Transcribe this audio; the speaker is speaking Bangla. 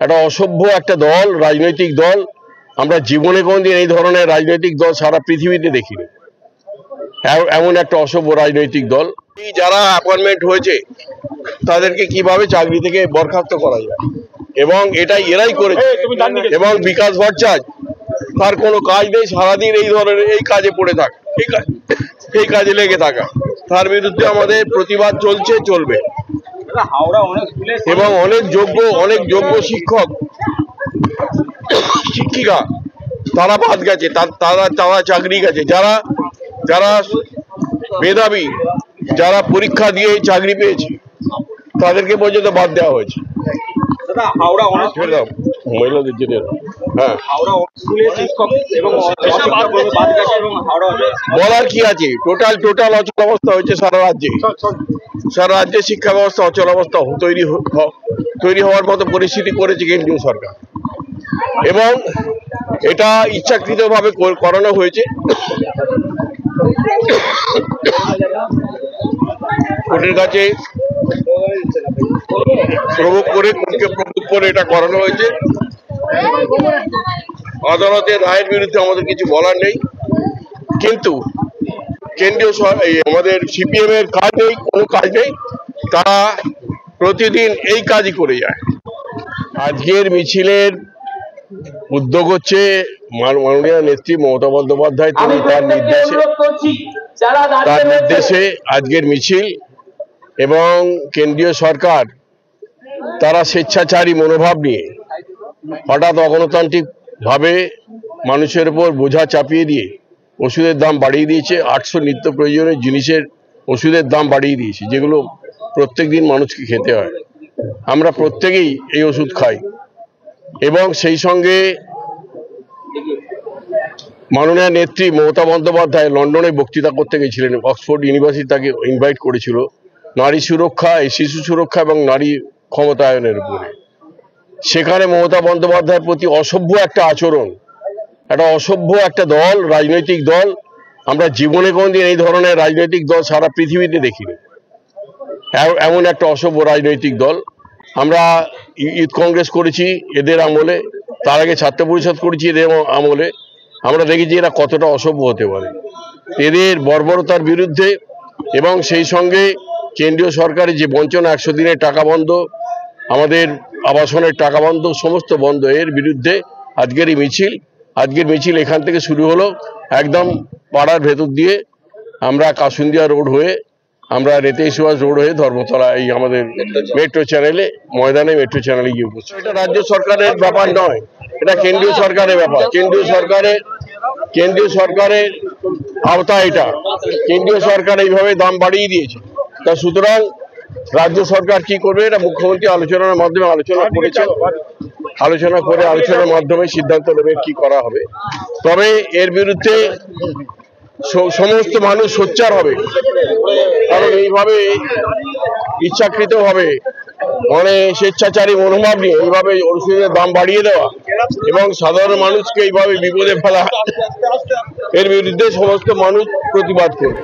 একটা অসভ্য একটা দল, রাজনৈতিক দল। আমরা জীবনে কোনদিন এই ধরনের রাজনৈতিক দল সারা পৃথিবীতে দেখিনি। এমন একটা অসভ্য রাজনৈতিক দল। যারা অ্যাপয়েন্টমেন্ট হয়েছে তাদেরকে কিভাবে চাকরি থেকে বরখাস্ত করা যায়, এবং এটাই এরাই করেছে। এবং বিকাশ ভট্টাচার্য, তার কোনো কাজ নেই, সারাদিন এই ধরনের এই কাজে পড়ে থাকা, এই কাজে লেগে থাকা। তার বিরুদ্ধে আমাদের প্রতিবাদ চলছে, চলবে। এবং অনেক যোগ্য শিক্ষক শিক্ষিকা তারা বাদ গেছে, তারা চাকরি গেছে। যারা মেধাবী, যারা পরীক্ষা দিয়ে চাকরি পেয়েছে, তাদেরকে পর্যন্ত বাদ দেওয়া হয়েছে। মহিলাদের জন্য বলার কি আছে? টোটাল অচল অবস্থা হয়েছে সারা রাজ্যে। শিক্ষা ব্যবস্থা অচল অবস্থা তৈরি হওয়ার মতো পরিস্থিতি করেছে কেন্দ্রীয় সরকার, এবং এটা ইচ্ছাকৃতভাবে করানো হয়েছে। কোর্টের কাছে প্রভোগ করে এটা করানো হয়েছে। আদালতের রায়ের বিরুদ্ধে আমাদের কিছু বলার নেই, কিন্তু কেন্দ্রীয় আমাদের সিপিএম এর কাজ নেই, কোনো কাজ নেই। তারা প্রতিদিন এই কাজই করে যায়। আজকের মিছিলের উদ্যোগ হচ্ছে মাননীয় নেত্রী মমতা বন্দ্যোপাধ্যায়, তিনি তার নির্দেশে আজকের মিছিল। এবং কেন্দ্রীয় সরকার তারা স্বেচ্ছাচারী মনোভাব নিয়ে হঠাৎ অগণতান্ত্রিক ভাবে মানুষের উপর বোঝা চাপিয়ে দিয়ে ওষুধের দাম বাড়িয়ে দিয়েছে। 800 নিত্য প্রয়োজনীয় জিনিসের ওষুধের দাম বাড়িয়ে দিয়েছে, যেগুলো প্রত্যেক দিন মানুষকে খেতে হয়। আমরা প্রত্যেকেই এই ওষুধ খাই। এবং সেই সঙ্গে মাননীয় নেত্রী মমতা বন্দ্যোপাধ্যায় লন্ডনে বক্তৃতা করতে গেছিলেন। অক্সফোর্ড ইউনিভার্সিটি তাকে ইনভাইট করেছিল নারী সুরক্ষা, শিশু সুরক্ষা এবং নারী ক্ষমতায়নের উপরে। সেখানে মমতা বন্দ্যোপাধ্যায়ের প্রতি অসভ্য একটা আচরণ, একটা অসভ্য একটা দল, রাজনৈতিক দল। আমরা জীবনে কোনদিন এই ধরনের রাজনৈতিক দল সারা পৃথিবীতে দেখিনি। এমন একটা অসভ্য রাজনৈতিক দল। আমরা ইউথ কংগ্রেস করেছি এদের আমলে, তার আগে ছাত্র পরিষদ করেছি এদের আমলে। আমরা দেখেছি এরা কতটা অসভ্য হতে পারে। এদের বর্বরতার বিরুদ্ধে, এবং সেই সঙ্গে কেন্দ্রীয় সরকারের যে বঞ্চনা, 100 দিনের টাকা বন্ধ, আমাদের আবাসনের টাকা বন্ধ, সমস্ত বন্ধ, এর বিরুদ্ধে আজকের এই মিছিল। আজকের মিছিল এখান থেকে শুরু হলো, একদম পাড়ার ভেতর দিয়ে আমরা কাসুন্দিয়া রোড হয়ে, আমরা নেতাজি সুভাষ রোড হয়ে ধর্মতলা, এই আমাদের মেট্রো চ্যানেলে ময়দানে মেট্রো চ্যানেলে গিয়ে উপস্থিত। এটা রাজ্য সরকারের ব্যাপার নয়, এটা কেন্দ্রীয় সরকারের ব্যাপার। কেন্দ্রীয় সরকারের আওতা এটা। কেন্দ্রীয় সরকার এইভাবে দাম বাড়িয়ে দিয়েছে। তা সুতরাং রাজ্য সরকার কি করবে, এটা মুখ্যমন্ত্রী আলোচনার মাধ্যমে আলোচনার মাধ্যমে সিদ্ধান্ত নেবে কি করা হবে। তবে এর বিরুদ্ধে সমস্ত মানুষ সোচ্চার হবে, কারণ এইভাবে ইচ্ছাকৃতভাবে স্বেচ্ছাচারী মনোভাব নিয়ে এইভাবে ওষুধের দাম বাড়িয়ে দেওয়া এবং সাধারণ মানুষকে এইভাবে বিপদে ফেলা, এর বিরুদ্ধে সমস্ত মানুষ প্রতিবাদ করবে।